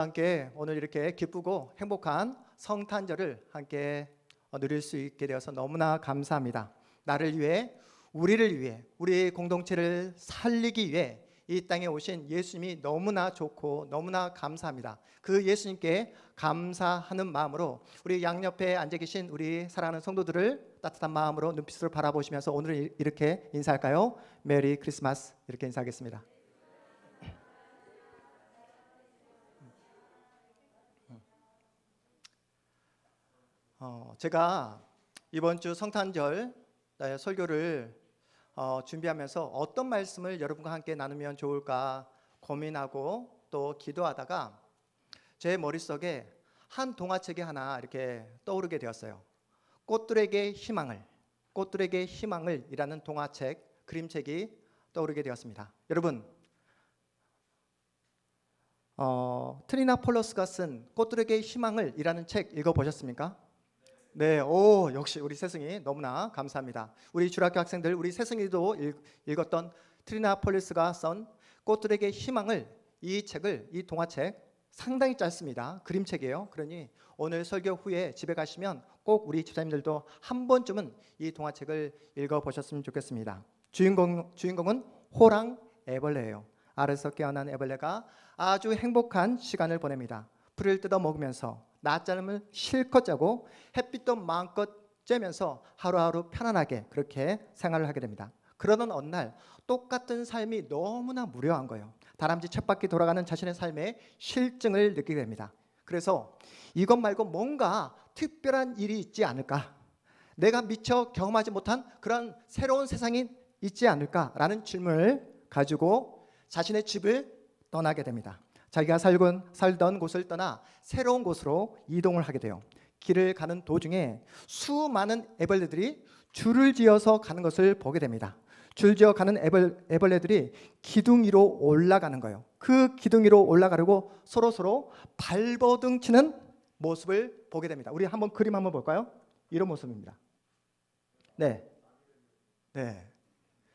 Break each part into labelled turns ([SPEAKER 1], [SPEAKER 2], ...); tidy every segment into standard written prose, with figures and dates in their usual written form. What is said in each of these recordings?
[SPEAKER 1] 함께 오늘 이렇게 기쁘고 행복한 성탄절을 함께 누릴 수 있게 되어서 너무나 감사합니다. 나를 위해, 우리를 위해, 우리 공동체를 살리기 위해 이 땅에 오신 예수님이 너무나 좋고 너무나 감사합니다. 그 예수님께 감사하는 마음으로 우리 양옆에 앉아 계신 우리 사랑하는 성도들을 따뜻한 마음으로 눈빛으로 바라보시면서 오늘 이렇게 인사할까요? 메리 크리스마스 이렇게 인사하겠습니다. 제가 이번 주 성탄절 설교를 준비하면서 어떤 말씀을 여러분과 함께 나누면 좋을까 고민하고 또 기도하다가 제 머릿속에 한 동화책이 하나 이렇게 떠오르게 되었어요. 꽃들에게 희망을 이라는 동화책, 그림책이 떠오르게 되었습니다. 여러분, 트리나 폴러스가 쓴 꽃들에게 희망을 이라는 책 읽어보셨습니까? 네, 역시 우리 세승이 너무나 감사합니다. 우리 주일학교 학생들, 우리 세승이도 읽었던 트리나 폴리스가 쓴 꽃들에게 희망을, 이 책을, 이 동화책 상당히 짧습니다. 그림책이에요. 그러니 오늘 설교 후에 집에 가시면 꼭 우리 집사님들도 한 번쯤은 이 동화책을 읽어보셨으면 좋겠습니다. 주인공은 호랑 애벌레예요. 알에서 깨어난 애벌레가 아주 행복한 시간을 보냅니다. 풀을 뜯어 먹으면서 낮잠을 실컷 자고 햇빛도 마음껏 쬐면서 하루하루 편안하게 그렇게 생활을 하게 됩니다. 그러던 어느 날 똑같은 삶이 너무나 무료한 거예요. 다람쥐 쳇바퀴 돌아가는 자신의 삶에 실증을 느끼게 됩니다. 그래서 이것 말고 뭔가 특별한 일이 있지 않을까, 내가 미처 경험하지 못한 그런 새로운 세상이 있지 않을까라는 질문을 가지고 자신의 집을 떠나게 됩니다. 자기가 살던 곳을 떠나 새로운 곳으로 이동을 하게 돼요. 길을 가는 도중에 수많은 애벌레들이 줄을 지어서 가는 것을 보게 됩니다. 줄지어 가는 애벌레들이 기둥 위로 올라가는 거예요. 그 기둥 위로 올라가려고 서로 발버둥 치는 모습을 보게 됩니다. 우리 한번 그림 한번 볼까요? 이런 모습입니다. 네.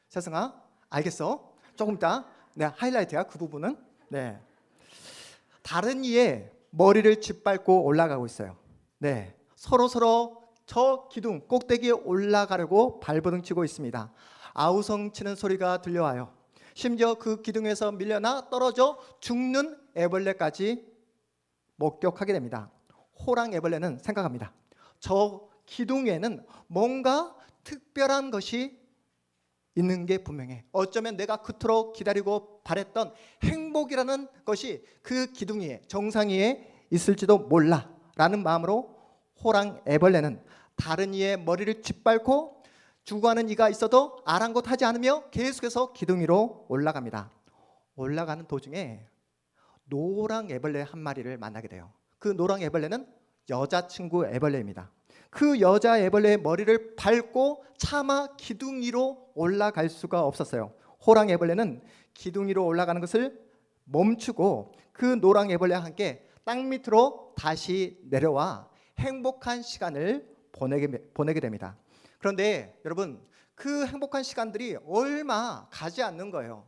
[SPEAKER 1] 세승아, 알겠어? 조금 이따 하이라이트야, 그 부분은. 네. 다른 이의 머리를 짓밟고 올라가고 있어요. 네, 서로 저 기둥 꼭대기에 올라가려고 발버둥 치고 있습니다. 아우성 치는 소리가 들려와요. 심지어 그 기둥에서 밀려나 떨어져 죽는 애벌레까지 목격하게 됩니다. 호랑 애벌레는 생각합니다. 저 기둥 위에는 뭔가 특별한 것이 있는 게 분명해. 어쩌면 내가 그토록 기다리고 바랬던 행복이라는 것이 그 기둥 위에, 정상 위에 있을지도 몰라 라는 마음으로 호랑 애벌레는 다른 이의 머리를 짓밟고 죽어가는 이가 있어도 아랑곳하지 않으며 계속해서 기둥 위로 올라갑니다. 올라가는 도중에 노랑 애벌레 한 마리를 만나게 돼요. 그 노랑 애벌레는 여자친구 애벌레입니다. 그 여자 애벌레의 머리를 밟고 차마 기둥 위로 올라갈 수가 없었어요. 호랑 애벌레는 기둥 위로 올라가는 것을 멈추고 그 노랑 애벌레와 함께 땅 밑으로 다시 내려와 행복한 시간을 보내게 됩니다. 그런데 여러분, 그 행복한 시간들이 얼마 가지 않는 거예요.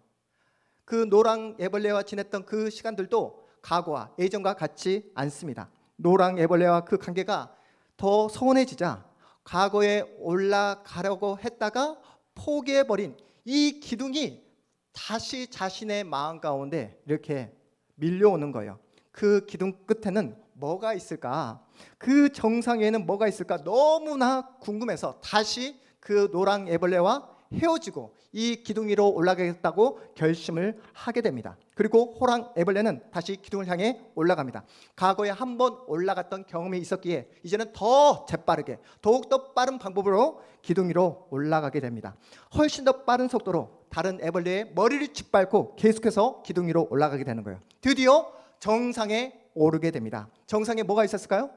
[SPEAKER 1] 그 노랑 애벌레와 지냈던 그 시간들도 과거와 예전과 같지 않습니다. 노랑 애벌레와 그 관계가 더 서운해지자 과거에 올라가려고 했다가 포기해버린 이 기둥이 다시 자신의 마음 가운데 이렇게 밀려오는 거예요. 그 기둥 끝에는 뭐가 있을까? 그 정상에는 뭐가 있을까? 너무나 궁금해서 다시 그 노랑 애벌레와 헤어지고 이 기둥 위로 올라가겠다고 결심을 하게 됩니다. 그리고 호랑 애벌레는 다시 기둥을 향해 올라갑니다. 과거에 한번 올라갔던 경험이 있었기에 이제는 더 재빠르게, 더욱더 빠른 방법으로 기둥 위로 올라가게 됩니다. 훨씬 더 빠른 속도로 다른 애벌레의 머리를 짓밟고 계속해서 기둥 위로 올라가게 되는 거예요. 드디어 정상에 오르게 됩니다. 정상에 뭐가 있었을까요?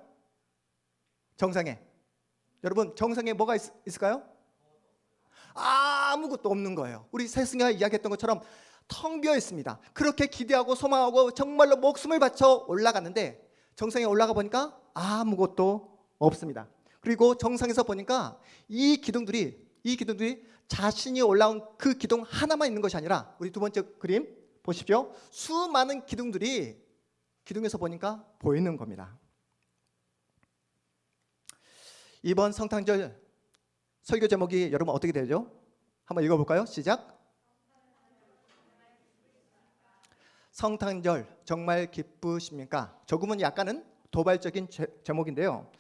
[SPEAKER 1] 여러분, 정상에 뭐가 있을까요? 아무것도 없는 거예요. 우리 세승이가 이야기했던 것처럼 텅 비어 있습니다. 그렇게 기대하고 소망하고 정말로 목숨을 바쳐 올라갔는데 정상에 올라가 보니까 아무것도 없습니다. 그리고 정상에서 보니까 이 기둥들이 자신이 올라온 그 기둥 하나만 있는 것이 아니라, 우리 두 번째 그림 보십시오. 수많은 기둥들이 기둥에서 보니까 보이는 겁니다. 이번 성탄절 설교 제목이 여러분 어떻게 되죠? 한번 읽어볼까요? 시작. 성탄절 정말 기쁘십니까? 조금은 약간은 도발적인 제목인데요.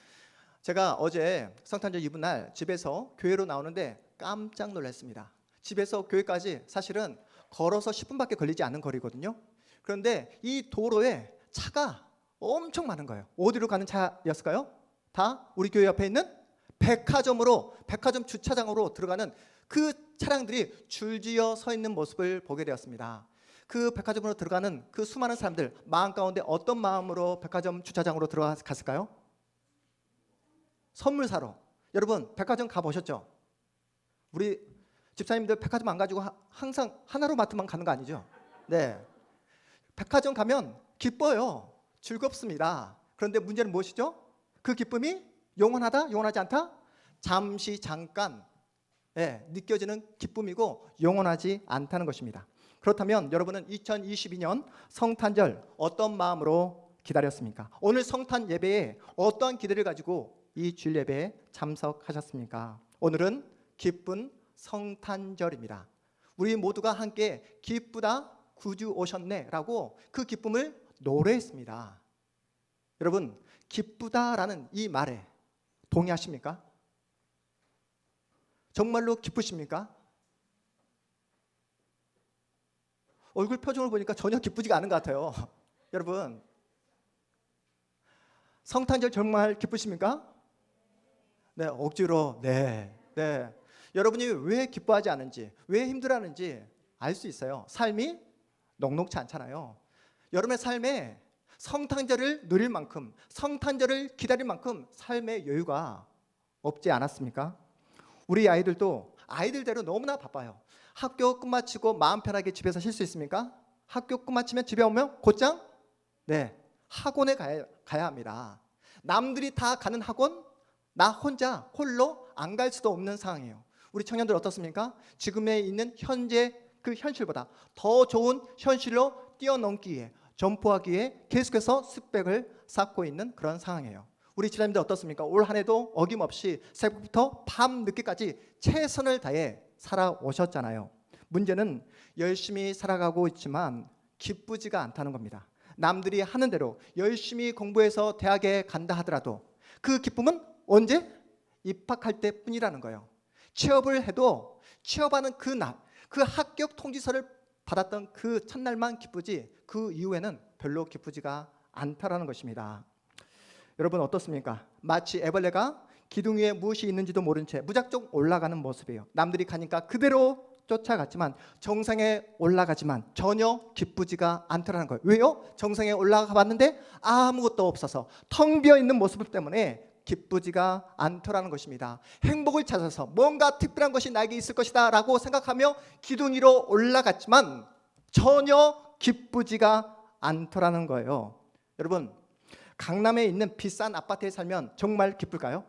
[SPEAKER 1] 제가 어제 성탄절 이브날 집에서 교회로 나오는데 깜짝 놀랐습니다. 집에서 교회까지 사실은 걸어서 10분밖에 걸리지 않는 거리거든요. 그런데 이 도로에 차가 엄청 많은 거예요. 어디로 가는 차였을까요? 다 우리 교회 옆에 있는 백화점 주차장으로 들어가는 그 차량들이 줄지어 서 있는 모습을 보게 되었습니다. 그 백화점으로 들어가는 그 수많은 사람들 마음 가운데 어떤 마음으로 백화점 주차장으로 들어갔을까요? 선물 사러. 여러분 백화점 가보셨죠? 우리 집사님들 백화점 안 가지고 항상 하나로마트만 가는 거 아니죠? 네. 백화점 가면 기뻐요. 즐겁습니다. 그런데 문제는 무엇이죠? 그 기쁨이 영원하다? 영원하지 않다? 잠시 잠깐 느껴지는 기쁨이고 영원하지 않다는 것입니다. 그렇다면 여러분은 2022년 성탄절 어떤 마음으로 기다렸습니까? 오늘 성탄 예배에 어떠한 기대를 가지고 이 주일 예배에 참석하셨습니까? 오늘은 기쁜 성탄절입니다. 우리 모두가 함께 기쁘다 구주 오셨네라고 그 기쁨을 노래했습니다. 여러분 기쁘다라는 이 말에 동의하십니까? 정말로 기쁘십니까? 얼굴 표정을 보니까 전혀 기쁘지가 않은 것 같아요. 여러분 성탄절 정말 기쁘십니까? 네, 억지로 네. 여러분이 왜 기뻐하지 않은지, 왜 힘들어하는지 알 수 있어요. 삶이 녹록치 않잖아요. 여러분의 삶에 성탄절을 누릴 만큼, 성탄절을 기다릴 만큼 삶의 여유가 없지 않았습니까? 우리 아이들도 아이들대로 너무나 바빠요. 학교 끝마치고 마음 편하게 집에서 쉴 수 있습니까? 학교 끝마치면 집에 오면 곧장 학원에 가야 합니다. 남들이 다 가는 학원, 나 혼자 홀로 안 갈 수도 없는 상황이에요. 우리 청년들 어떻습니까? 지금에 있는 현재 그 현실보다 더 좋은 현실로 뛰어넘기 위해, 점프하기 위해 계속해서 스펙을 쌓고 있는 그런 상황이에요. 우리 집사님들 어떻습니까? 올 한 해도 어김없이 새벽부터 밤 늦게까지 최선을 다해 살아오셨잖아요. 문제는 열심히 살아가고 있지만 기쁘지가 않다는 겁니다. 남들이 하는 대로 열심히 공부해서 대학에 간다 하더라도 그 기쁨은 언제? 입학할 때뿐이라는 거예요. 취업을 해도 취업하는 그 날, 그 합격 통지서를 받았던 그 첫날만 기쁘지 그 이후에는 별로 기쁘지가 않다라는 것입니다. 여러분 어떻습니까? 마치 애벌레가 기둥 위에 무엇이 있는지도 모른 채 무작정 올라가는 모습이에요. 남들이 가니까 그대로 쫓아갔지만 정상에 올라가지만 전혀 기쁘지가 않더라는 거예요. 왜요? 정상에 올라가 봤는데 아무것도 없어서 텅 비어 있는 모습 때문에 기쁘지가 않더라는 것입니다. 행복을 찾아서 뭔가 특별한 것이 나에게 있을 것이다 라고 생각하며 기둥 위로 올라갔지만 전혀 기쁘지가 않더라는 거예요. 여러분 강남에 있는 비싼 아파트에 살면 정말 기쁠까요?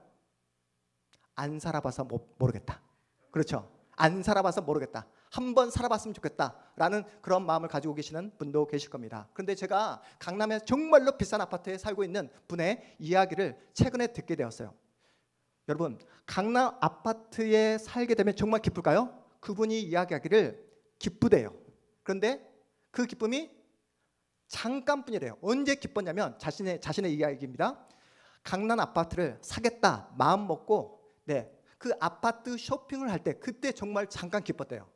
[SPEAKER 1] 안 살아봐서 모르겠다. 그렇죠? 안 살아봐서 모르겠다. 한번 살아봤으면 좋겠다라는 그런 마음을 가지고 계시는 분도 계실 겁니다. 그런데 제가 강남에 정말로 비싼 아파트에 살고 있는 분의 이야기를 최근에 듣게 되었어요. 여러분 강남 아파트에 살게 되면 정말 기쁠까요? 그분이 이야기하기를 기쁘대요. 그런데 그 기쁨이 잠깐뿐이래요. 언제 기뻤냐면 자신의 이야기입니다. 강남 아파트를 사겠다 마음 먹고 그 아파트 쇼핑을 할 때 그때 정말 잠깐 기뻤대요.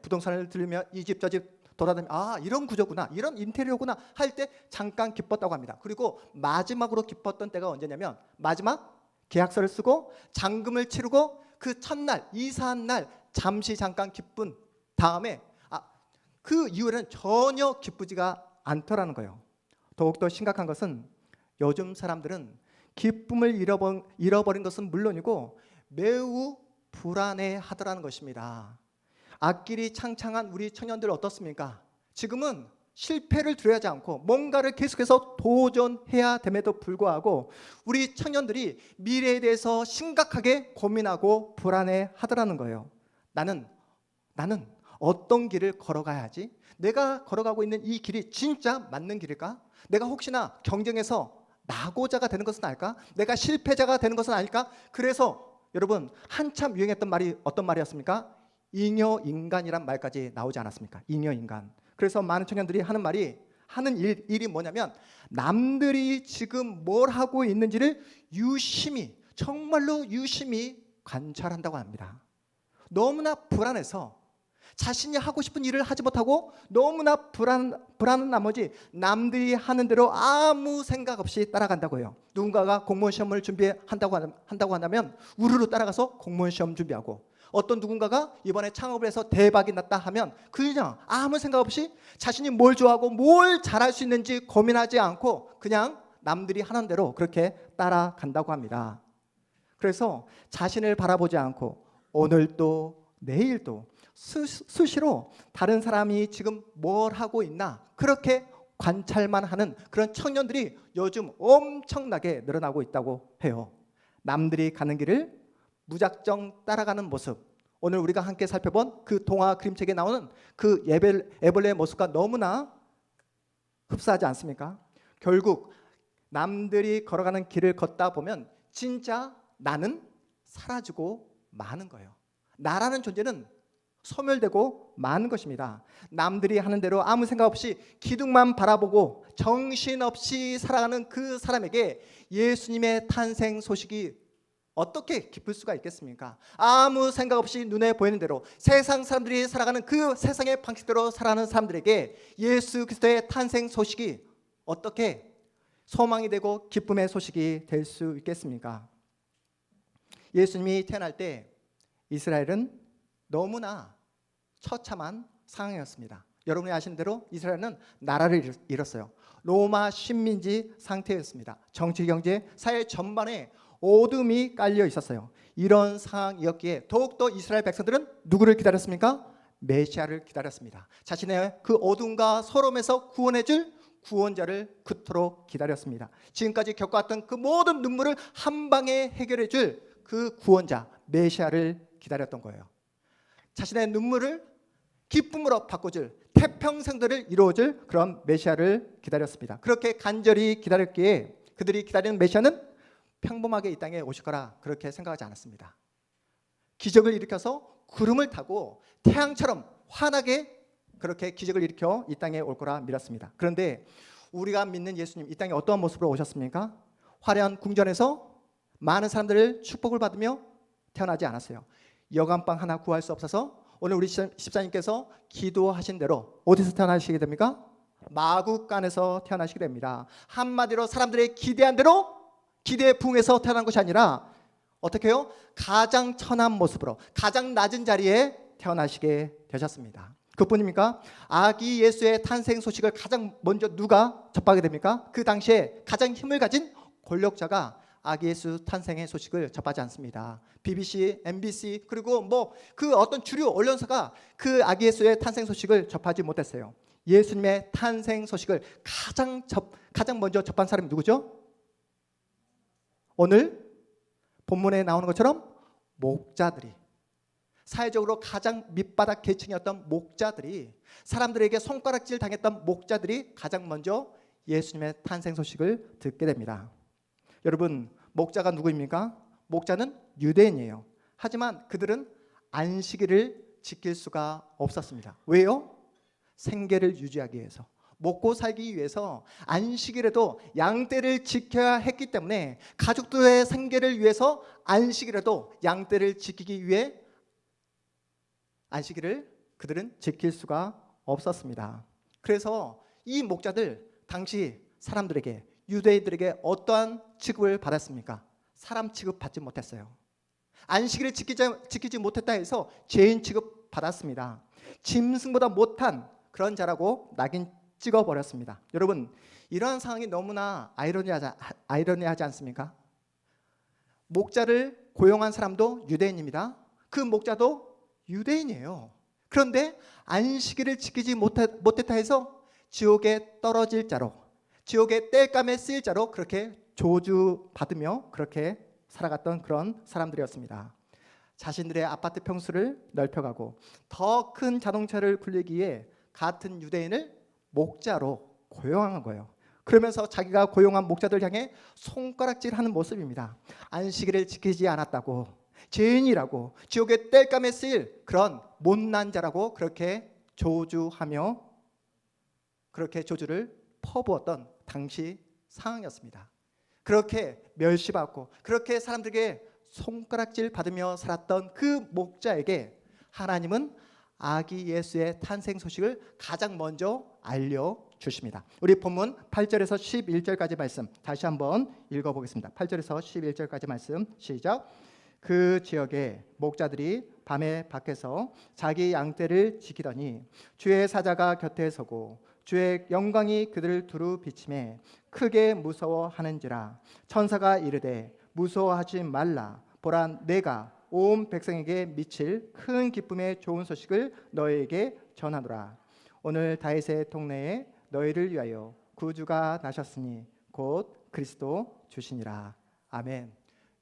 [SPEAKER 1] 부동산을 들으며 이 집 저 집 돌아다니며 이런 구조구나, 이런 인테리어구나 할 때 잠깐 기뻤다고 합니다. 그리고 마지막으로 기뻤던 때가 언제냐면 마지막 계약서를 쓰고 잔금을 치르고 그 첫날 이사한 날 잠시 잠깐 기쁜 다음에 그 이후에는 전혀 기쁘지가 않더라는 거예요. 더욱더 심각한 것은 요즘 사람들은 기쁨을 잃어버린 것은 물론이고 매우 불안해하더라는 것입니다. 앞길이 창창한 우리 청년들 어떻습니까? 지금은 실패를 두려워하지 않고 뭔가를 계속해서 도전해야 됨에도 불구하고 우리 청년들이 미래에 대해서 심각하게 고민하고 불안해하더라는 거예요. 나는 어떤 길을 걸어가야지? 내가 걸어가고 있는 이 길이 진짜 맞는 길일까? 내가 혹시나 경쟁에서 낙오자가 되는 것은 아닐까? 내가 실패자가 되는 것은 아닐까? 그래서 여러분 한참 유행했던 말이 어떤 말이었습니까? 잉여인간이란 말까지 나오지 않았습니까? 잉여인간. 그래서 많은 청년들이 하는 일이 뭐냐면 남들이 지금 뭘 하고 있는지를 유심히, 정말로 유심히 관찰한다고 합니다. 너무나 불안해서 자신이 하고 싶은 일을 하지 못하고 너무나 불안한 나머지 남들이 하는 대로 아무 생각 없이 따라간다고 해요. 누군가가 공무원 시험을 한다고 한다면 우르르 따라가서 공무원 시험 준비하고, 어떤 누군가가 이번에 창업을 해서 대박이 났다 하면 그냥 아무 생각 없이 자신이 뭘 좋아하고 뭘 잘할 수 있는지 고민하지 않고 그냥 남들이 하는 대로 그렇게 따라간다고 합니다. 그래서 자신을 바라보지 않고 오늘도 내일도 수시로 다른 사람이 지금 뭘 하고 있나 그렇게 관찰만 하는 그런 청년들이 요즘 엄청나게 늘어나고 있다고 해요. 남들이 가는 길을 무작정 따라가는 모습, 오늘 우리가 함께 살펴본 그 동화 그림책에 나오는 그 애벌레의 모습과 너무나 흡사하지 않습니까? 결국 남들이 걸어가는 길을 걷다 보면 진짜 나는 사라지고 마는 거예요. 나라는 존재는 소멸되고 마는 것입니다. 남들이 하는 대로 아무 생각 없이 기둥만 바라보고 정신없이 살아가는 그 사람에게 예수님의 탄생 소식이 어떻게 기쁠 수가 있겠습니까? 아무 생각 없이 눈에 보이는 대로 세상 사람들이 살아가는 그 세상의 방식대로 살아가는 사람들에게 예수 그리스도의 탄생 소식이 어떻게 소망이 되고 기쁨의 소식이 될 수 있겠습니까? 예수님이 태어날 때 이스라엘은 너무나 처참한 상황이었습니다. 여러분이 아시는 대로 이스라엘은 나라를 잃었어요. 로마 식민지 상태였습니다. 정치, 경제, 사회 전반에 어둠이 깔려 있었어요. 이런 상황이었기에 더욱더 이스라엘 백성들은 누구를 기다렸습니까? 메시아를 기다렸습니다. 자신의 그 어둠과 서러움에서 구원해줄 구원자를 그토록 기다렸습니다. 지금까지 겪어왔던 그 모든 눈물을 한 방에 해결해줄 그 구원자 메시아를 기다렸던 거예요. 자신의 눈물을 기쁨으로 바꿔줄 태평생들을 이루어줄 그런 메시아를 기다렸습니다. 그렇게 간절히 기다렸기에 그들이 기다리는 메시아는 평범하게 이 땅에 오실 거라 그렇게 생각하지 않았습니다. 기적을 일으켜서 구름을 타고 태양처럼 환하게 그렇게 기적을 일으켜 이 땅에 올 거라 믿었습니다. 그런데 우리가 믿는 예수님 이 땅에 어떠한 모습으로 오셨습니까? 화려한 궁전에서 많은 사람들을 축복을 받으며 태어나지 않았어요. 여간방 하나 구할 수 없어서 오늘 우리 집사님께서 기도하신 대로 어디서 태어나시게 됩니까? 마국간에서 태어나시게 됩니다. 한마디로 사람들의 기대한 대로 기대에 부응해서 태어난 것이 아니라 어떻게 해요? 가장 천한 모습으로 가장 낮은 자리에 태어나시게 되셨습니다. 그뿐입니까? 아기 예수의 탄생 소식을 가장 먼저 누가 접하게 됩니까? 그 당시에 가장 힘을 가진 권력자가 아기 예수 탄생의 소식을 접하지 않습니다. BBC, MBC 그리고 뭐 그 어떤 주류 언론사가 그 아기 예수의 탄생 소식을 접하지 못했어요. 예수님의 탄생 소식을 가장 먼저 접한 사람이 누구죠? 오늘 본문에 나오는 것처럼 목자들이, 사회적으로 가장 밑바닥 계층이었던 목자들이, 사람들에게 손가락질 당했던 목자들이 가장 먼저 예수님의 탄생 소식을 듣게 됩니다. 여러분, 목자가 누구입니까? 목자는 유대인이에요. 하지만 그들은 안식일을 지킬 수가 없었습니다. 왜요? 생계를 유지하기 위해서, 먹고 살기 위해서 안식일에도 양떼를 지켜야 했기 때문에 가족들의 생계를 위해서 안식일에도 양떼를 지키기 위해 안식일을 그들은 지킬 수가 없었습니다. 그래서 이 목자들 당시 사람들에게, 유대인들에게 어떠한 취급을 받았습니까? 사람 취급 받지 못했어요. 안식일을 지키지 못했다 해서 죄인 취급 받았습니다. 짐승보다 못한 그런 자라고 낙인 찍어버렸습니다. 여러분, 이러한 상황이 너무나 아이러니하지 않습니까? 목자를 고용한 사람도 유대인입니다. 그 목자도 유대인이에요. 그런데 안식일을 지키지 못했다 해서 지옥에 떨어질 자로, 지옥의 땔감에 쓰일 자로 그렇게 저주받으며 그렇게 살아갔던 그런 사람들이었습니다. 자신들의 아파트 평수를 넓혀가고 더 큰 자동차를 굴리기 위해 같은 유대인을 목자로 고용한 거예요. 그러면서 자기가 고용한 목자들 향해 손가락질하는 모습입니다. 안식일을 지키지 않았다고, 죄인이라고, 지옥의 땔감에 쓰일 그런 못난 자라고 그렇게 조주하며 그렇게 조주를 퍼부었던 당시 상황이었습니다. 그렇게 멸시받고 그렇게 사람들에게 손가락질 받으며 살았던 그 목자에게 하나님은 아기 예수의 탄생 소식을 가장 먼저 알려주십니다. 우리 본문 8절에서 11절까지 말씀 다시 한번 읽어보겠습니다. 8절에서 11절까지 말씀 시작. 그 지역에 목자들이 밤에 밖에서 자기 양떼를 지키더니 주의 사자가 곁에 서고 주의 영광이 그들을 두루 비침에 크게 무서워하는지라. 천사가 이르되 무서워하지 말라. 보라, 내가 온 백성에게 미칠 큰 기쁨의 좋은 소식을 너희에게 전하노라. 오늘 다윗의 동네에 너희를 위하여 구주가 나셨으니 곧 그리스도 주시니라. 아멘.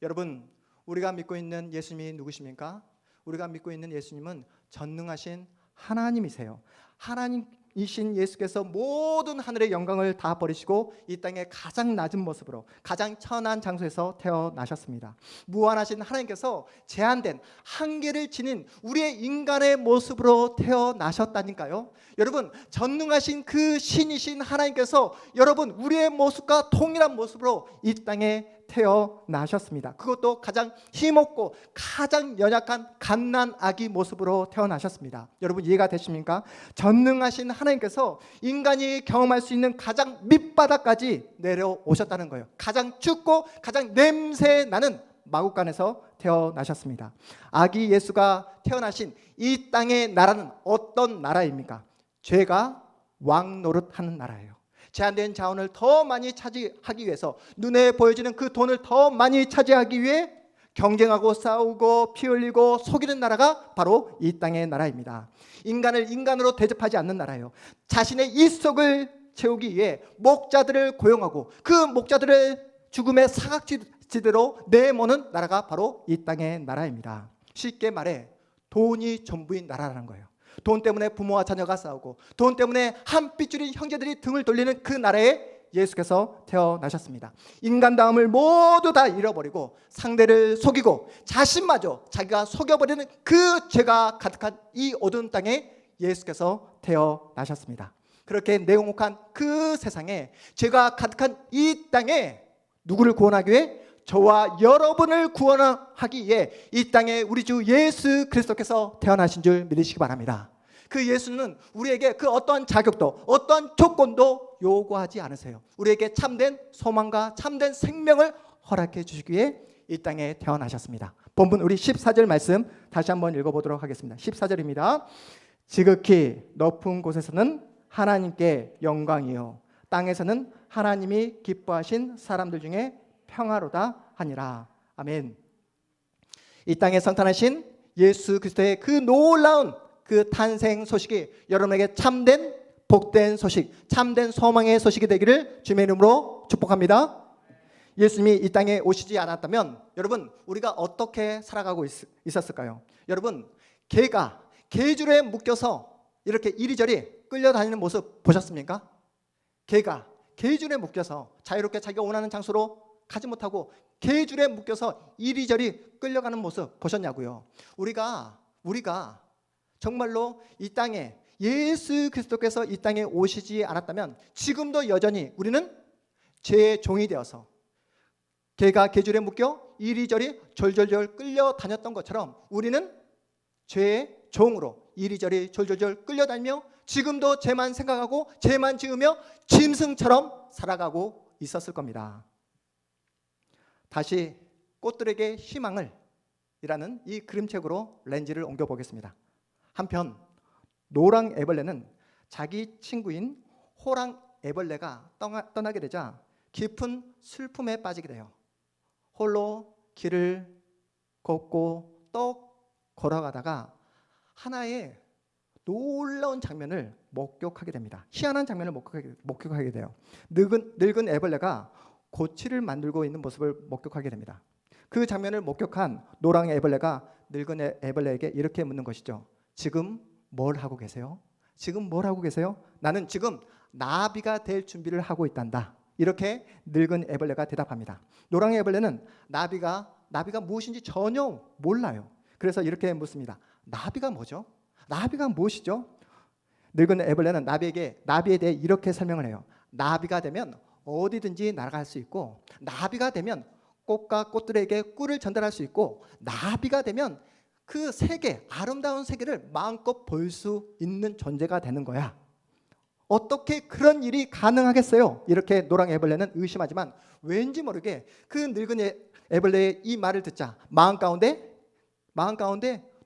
[SPEAKER 1] 여러분, 우리가 믿고 있는 예수님이 누구십니까? 우리가 믿고 있는 예수님은 전능하신 하나님이세요. 하나님이신 예수께서 모든 하늘의 영광을 다 버리시고 이 땅의 가장 낮은 모습으로 가장 천한 장소에서 태어나셨습니다. 무한하신 하나님께서 제한된 한계를 지닌 우리의 인간의 모습으로 태어나셨다니까요. 여러분, 전능하신 그 신이신 하나님께서 여러분 우리의 모습과 동일한 모습으로 이 땅에 태어나셨습니다. 그것도 가장 힘없고 가장 연약한 갓난 아기 모습으로 태어나셨습니다. 여러분 이해가 되십니까? 전능하신 하나님께서 인간이 경험할 수 있는 가장 밑바닥까지 내려오셨다는 거예요. 가장 춥고 가장 냄새 나는 마구간에서 태어나셨습니다. 아기 예수가 태어나신 이 땅의 나라는 어떤 나라입니까? 죄가 왕 노릇하는 나라예요. 제한된 자원을 더 많이 차지하기 위해서 눈에 보여지는 그 돈을 더 많이 차지하기 위해 경쟁하고 싸우고 피 흘리고 속이는 나라가 바로 이 땅의 나라입니다. 인간을 인간으로 대접하지 않는 나라예요. 자신의 입속을 채우기 위해 목자들을 고용하고 그 목자들을 죽음의 사각지대로 내모는 나라가 바로 이 땅의 나라입니다. 쉽게 말해 돈이 전부인 나라라는 거예요. 돈 때문에 부모와 자녀가 싸우고 돈 때문에 한 핏줄인 형제들이 등을 돌리는 그 나라에 예수께서 태어나셨습니다. 인간다움을 모두 다 잃어버리고 상대를 속이고 자신마저 자기가 속여버리는 그 죄가 가득한 이 어두운 땅에 예수께서 태어나셨습니다. 그렇게 냉혹한 그 세상에 죄가 가득한 이 땅에 누구를 구원하기 위해? 저와 여러분을 구원하기 위해 이 땅에 우리 주 예수 그리스도께서 태어나신 줄 믿으시기 바랍니다. 그 예수는 우리에게 그 어떠한 자격도 어떠한 조건도 요구하지 않으세요. 우리에게 참된 소망과 참된 생명을 허락해 주시기 위해 이 땅에 태어나셨습니다. 본문 우리 14절 말씀 다시 한번 읽어보도록 하겠습니다. 14절입니다. 지극히 높은 곳에서는 하나님께 영광이요 땅에서는 하나님이 기뻐하신 사람들 중에 평화로다 하니라. 아멘. 이 땅에 성탄하신 예수 그리스도의 그 놀라운 그 탄생 소식이 여러분에게 참된 복된 소식, 참된 소망의 소식이 되기를 주님의 이름으로 축복합니다. 예수님이 이 땅에 오시지 않았다면 여러분 우리가 어떻게 살아가고 있었을까요? 여러분 개가 개줄에 묶여서 이렇게 이리저리 끌려다니는 모습 보셨습니까? 개가 개줄에 묶여서 자유롭게 자기가 원하는 장소로 가지 못하고 개줄에 묶여서 이리저리 끌려가는 모습 보셨냐고요. 우리가 정말로 이 땅에 예수 그리스도께서 이 땅에 오시지 않았다면 지금도 여전히 우리는 죄의 종이 되어서 개가 개줄에 묶여 이리저리 졸졸졸 끌려다녔던 것처럼 우리는 죄의 종으로 이리저리 졸졸졸 끌려다니며 지금도 죄만 생각하고 죄만 지으며 짐승처럼 살아가고 있었을 겁니다. 다시 꽃들에게 희망을 이라는 이 그림책으로 렌즈를 옮겨보겠습니다. 한편 노랑 애벌레는 자기 친구인 호랑 애벌레가 떠나게 되자 깊은 슬픔에 빠지게 돼요. 홀로 길을 걷고 또 걸어가다가 하나의 놀라운 장면을 목격하게 됩니다. 희한한 장면을 목격하게 돼요. 늙은 애벌레가 고치를 만들고 있는 모습을 목격하게 됩니다. 그 장면을 목격한 노랑 애벌레가 늙은 애벌레에게 이렇게 묻는 것이죠. 지금 뭘 하고 계세요? 지금 뭘 하고 계세요? 나는 지금 나비가 될 준비를 하고 있단다. 이렇게 늙은 애벌레가 대답합니다. 노랑 애벌레는 나비가 무엇인지 전혀 몰라요. 그래서 이렇게 묻습니다. 나비가 뭐죠? 나비가 무엇이죠? 늙은 애벌레는 나비에 대해 이렇게 설명을 해요. 나비가 되면 어디든지 날아갈 수 있고, 나비가 되면 꽃과 꽃들에게 꿀을 전달할 수 있고, 나비가 되면 그 세계, 아름다운 세계를 마음껏 볼 수 있는 존재가 되는 거야. 어떻게 그런 일이 가능하겠어요? 이렇게 노랑 애벌레는 의심하지만 왠지 모르게 그 늙은 애벌레의 이 말을 듣자 마음 가운데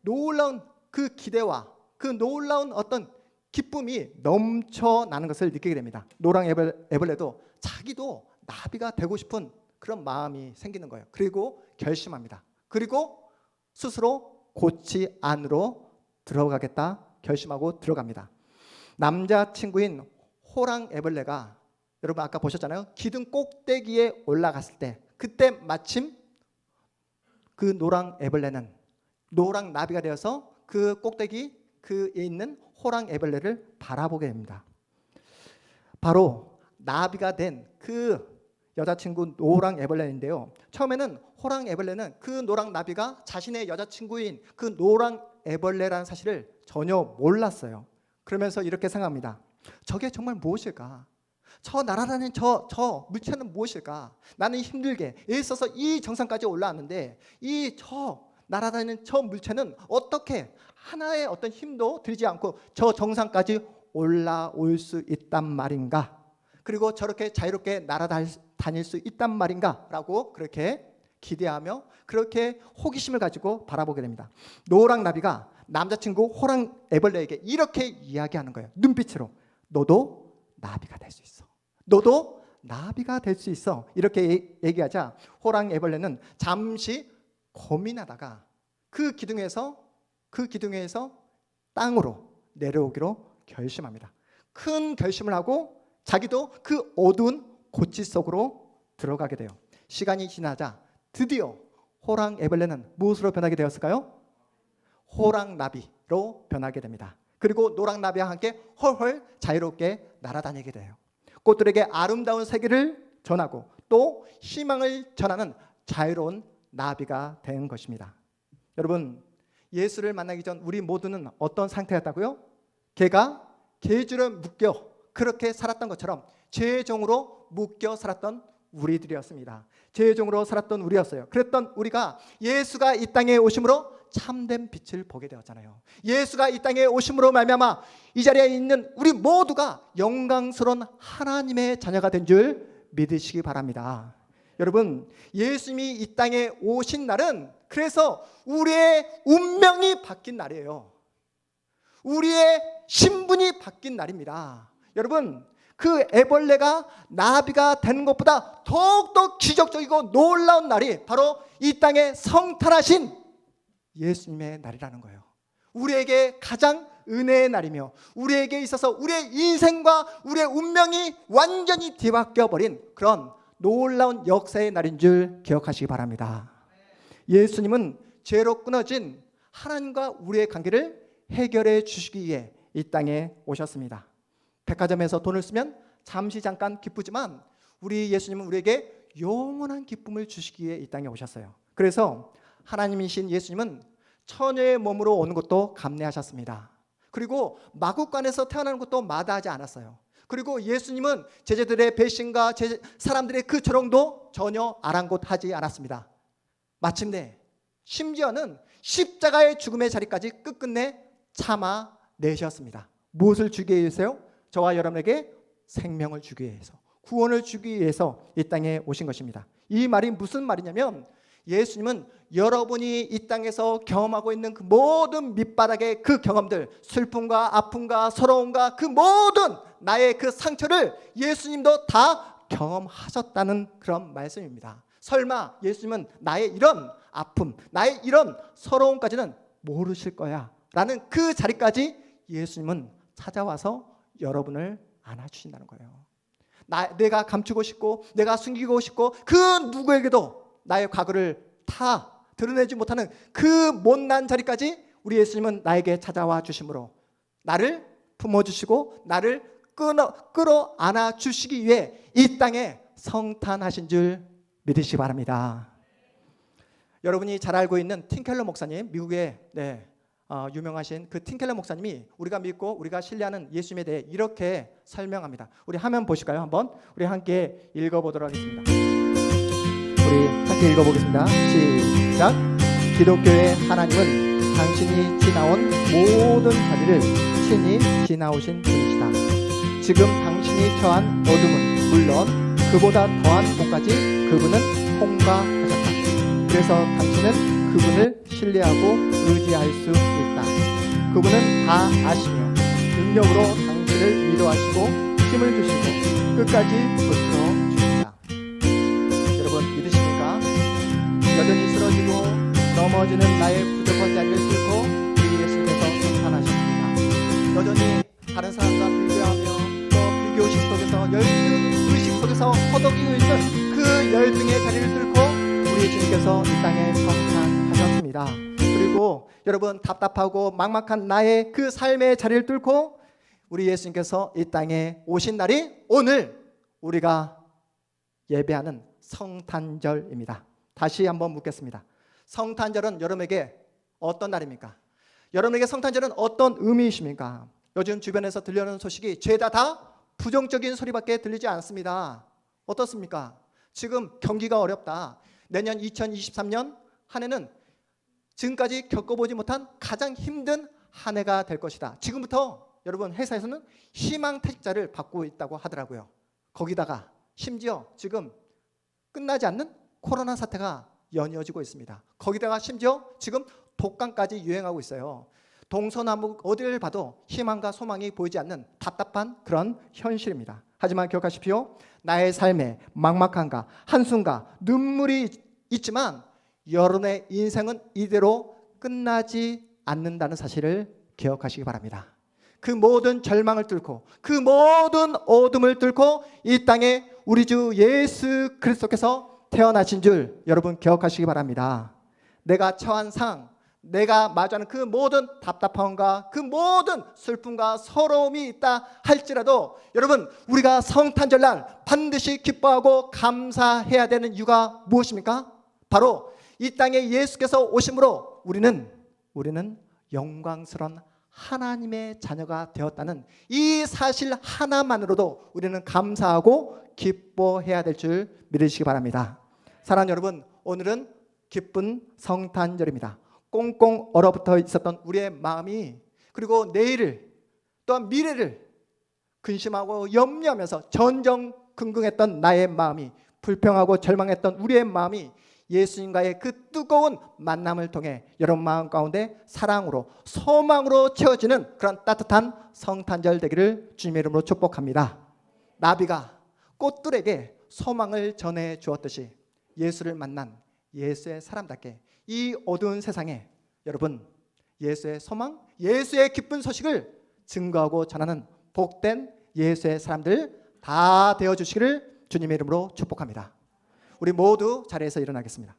[SPEAKER 1] 놀라운 그 기대와 그 놀라운 어떤 기쁨이 넘쳐나는 것을 느끼게 됩니다. 노랑 애벌레도 자기도 나비가 되고 싶은 그런 마음이 생기는 거예요. 그리고 결심합니다. 그리고 스스로 고치 안으로 들어가겠다 결심하고 들어갑니다. 남자친구인 호랑 애벌레가 여러분 아까 보셨잖아요. 기둥 꼭대기에 올라갔을 때 그때 마침 그 노랑 애벌레는 노랑 나비가 되어서 그 꼭대기 그에 있는 호랑 애벌레를 바라보게 됩니다. 바로 나비가 된 그 여자친구 노랑 애벌레인데요. 처음에는 호랑 애벌레는 그 노랑 나비가 자신의 여자친구인 그 노랑 애벌레라는 사실을 전혀 몰랐어요. 그러면서 이렇게 생각합니다. 저게 정말 무엇일까? 저 날아다니는 저 물체는 무엇일까? 나는 힘들게 애써서 이 정상까지 올라왔는데 저 날아다니는 저 물체는 어떻게 하나의 어떤 힘도 들지 않고 저 정상까지 올라올 수 있단 말인가? 그리고 저렇게 자유롭게 날아다닐 수 있단 말인가? 라고 그렇게 기대하며 그렇게 호기심을 가지고 바라보게 됩니다. 노랑 나비가 남자친구 호랑 애벌레에게 이렇게 이야기하는 거예요. 눈빛으로. 너도 나비가 될 수 있어. 너도 나비가 될 수 있어. 이렇게 얘기하자 호랑 애벌레는 잠시 고민하다가 그 기둥에서 땅으로 내려오기로 결심합니다. 큰 결심을 하고 자기도 그 어두운 고치 속으로 들어가게 돼요. 시간이 지나자 드디어 호랑 애벌레는 무엇으로 변하게 되었을까요? 호랑 나비로 변하게 됩니다. 그리고 노랑 나비와 함께 헐헐 자유롭게 날아다니게 돼요. 꽃들에게 아름다운 세계를 전하고 또 희망을 전하는 자유로운 나비가 된 것입니다. 여러분, 예수를 만나기 전 우리 모두는 어떤 상태였다고요? 개가 개줄에 묶여 그렇게 살았던 것처럼 죄의 종으로 묶여 살았던 우리들이었습니다. 죄의 종으로 살았던 우리였어요. 그랬던 우리가 예수가 이 땅에 오심으로 참된 빛을 보게 되었잖아요. 예수가 이 땅에 오심으로 말미암아 이 자리에 있는 우리 모두가 영광스러운 하나님의 자녀가 된 줄 믿으시기 바랍니다. 여러분, 예수님이 이 땅에 오신 날은 그래서 우리의 운명이 바뀐 날이에요. 우리의 신분이 바뀐 날입니다. 여러분, 그 애벌레가 나비가 되는 것보다 더욱더 기적적이고 놀라운 날이 바로 이 땅에 성탄하신 예수님의 날이라는 거예요. 우리에게 가장 은혜의 날이며 우리에게 있어서 우리의 인생과 우리의 운명이 완전히 뒤바뀌어 버린 그런 놀라운 역사의 날인 줄 기억하시기 바랍니다. 예수님은 죄로 끊어진 하나님과 우리의 관계를 해결해 주시기 위해 이 땅에 오셨습니다. 백화점에서 돈을 쓰면 잠깐 기쁘지만 우리 예수님은 우리에게 영원한 기쁨을 주시기 위해 이 땅에 오셨어요. 그래서 하나님이신 예수님은 처녀의 몸으로 오는 것도 감내하셨습니다. 그리고 마구간에서 태어나는 것도 마다하지 않았어요. 그리고 예수님은 제자들의 배신과 사람들의 그 조롱도 전혀 아랑곳하지 않았습니다. 마침내 심지어는 십자가의 죽음의 자리까지 끝끝내 참아내셨습니다. 무엇을 주기 위해서요? 저와 여러분에게 생명을 주기 위해서, 구원을 주기 위해서 이 땅에 오신 것입니다. 이 말이 무슨 말이냐면 예수님은 여러분이 이 땅에서 경험하고 있는 그 모든 밑바닥의 그 경험들, 슬픔과 아픔과 서러움과 그 모든 나의 그 상처를 예수님도 다 경험하셨다는 그런 말씀입니다. 설마 예수님은 나의 이런 아픔, 나의 이런 서러움까지는 모르실 거야 라는 그 자리까지 예수님은 찾아와서 여러분을 안아주신다는 거예요. 내가 감추고 싶고 내가 숨기고 싶고 그 누구에게도 나의 과거를 다 드러내지 못하는 그 못난 자리까지 우리 예수님은 나에게 찾아와 주심으로 나를 품어주시고 나를 끌어안아 주시기 위해 이 땅에 성탄하신 줄 믿으시기 바랍니다. 여러분이 잘 알고 있는 팀 켈러 목사님, 미국의 유명하신 그 팀 켈러 목사님이 우리가 믿고 우리가 신뢰하는 예수님에 대해 이렇게 설명합니다. 우리 화면 보실까요? 한번 우리 함께 읽어보도록 하겠습니다. 우리 함께 읽어보겠습니다. 시작. 기독교의 하나님은 당신이 지나온 모든 자리를 친히 지나오신 분이시다. 지금 당신이 처한 어둠은 물론 그보다 더한 곳까지 그분은 통과하셨다. 그래서 당신은 그분을 신뢰하고 의지할 수 있다. 그분은 다 아시며 능력으로 당신을 위로하시고 힘을 주시고 끝까지 붙들어 주십니다. 여러분 믿으십니까? 여전히 쓰러지고 넘어지는 나의 부족한 자리를 뚫고 우리 예수께서 성탄하셨습니다. 여전히 다른 사람과 비교하며 또 비교의식 속에서 열등의식 속에서 허덕이고 있는 그 열등의 자리를 뚫고 우리 예수님께서 이 땅에 성탄하셨습니다. 그리고 여러분 답답하고 막막한 나의 그 삶의 자리를 뚫고 우리 예수님께서 이 땅에 오신 날이 오늘 우리가 예배하는 성탄절입니다. 다시 한번 묻겠습니다. 성탄절은 여러분에게 어떤 날입니까? 여러분에게 성탄절은 어떤 의미이십니까? 요즘 주변에서 들려오는 소식이 죄다 다 부정적인 소리밖에 들리지 않습니다. 어떻습니까? 지금 경기가 어렵다. 내년 2023년 한 해는 지금까지 겪어보지 못한 가장 힘든 한 해가 될 것이다. 지금부터 여러분 회사에서는 희망퇴직자를 받고 있다고 하더라고요. 거기다가 심지어 지금 끝나지 않는 코로나 사태가 연이어지고 있습니다. 거기다가 심지어 지금 독감까지 유행하고 있어요. 동서남북 어디를 봐도 희망과 소망이 보이지 않는 답답한 그런 현실입니다. 하지만 기억하십시오. 나의 삶에 막막함과 한숨과 눈물이 있지만 여러분의 인생은 이대로 끝나지 않는다는 사실을 기억하시기 바랍니다. 그 모든 절망을 뚫고 그 모든 어둠을 뚫고 이 땅에 우리 주 예수 그리스도께서 태어나신 줄 여러분 기억하시기 바랍니다. 내가 처한 상황, 내가 마주하는 그 모든 답답함과 그 모든 슬픔과 서러움이 있다 할지라도 여러분 우리가 성탄절날 반드시 기뻐하고 감사해야 되는 이유가 무엇입니까? 바로 이 땅에 예수께서 오심으로 우리는 영광스러운 하나님의 자녀가 되었다는 이 사실 하나만으로도 우리는 감사하고 기뻐해야 될 줄 믿으시기 바랍니다. 사랑하는 여러분, 오늘은 기쁜 성탄절입니다. 꽁꽁 얼어붙어 있었던 우리의 마음이 그리고 내일을 또한 미래를 근심하고 염려하면서 전전긍긍했던 나의 마음이 불평하고 절망했던 우리의 마음이 예수님과의 그 뜨거운 만남을 통해 여러분 마음 가운데 사랑으로 소망으로 채워지는 그런 따뜻한 성탄절 되기를 주님의 이름으로 축복합니다. 나비가 꽃들에게 소망을 전해 주었듯이 예수를 만난 예수의 사람답게 이 어두운 세상에 여러분 예수의 소망, 예수의 기쁜 소식을 증거하고 전하는 복된 예수의 사람들 다 되어주시기를 주님의 이름으로 축복합니다. 우리 모두 자리에서 일어나겠습니다.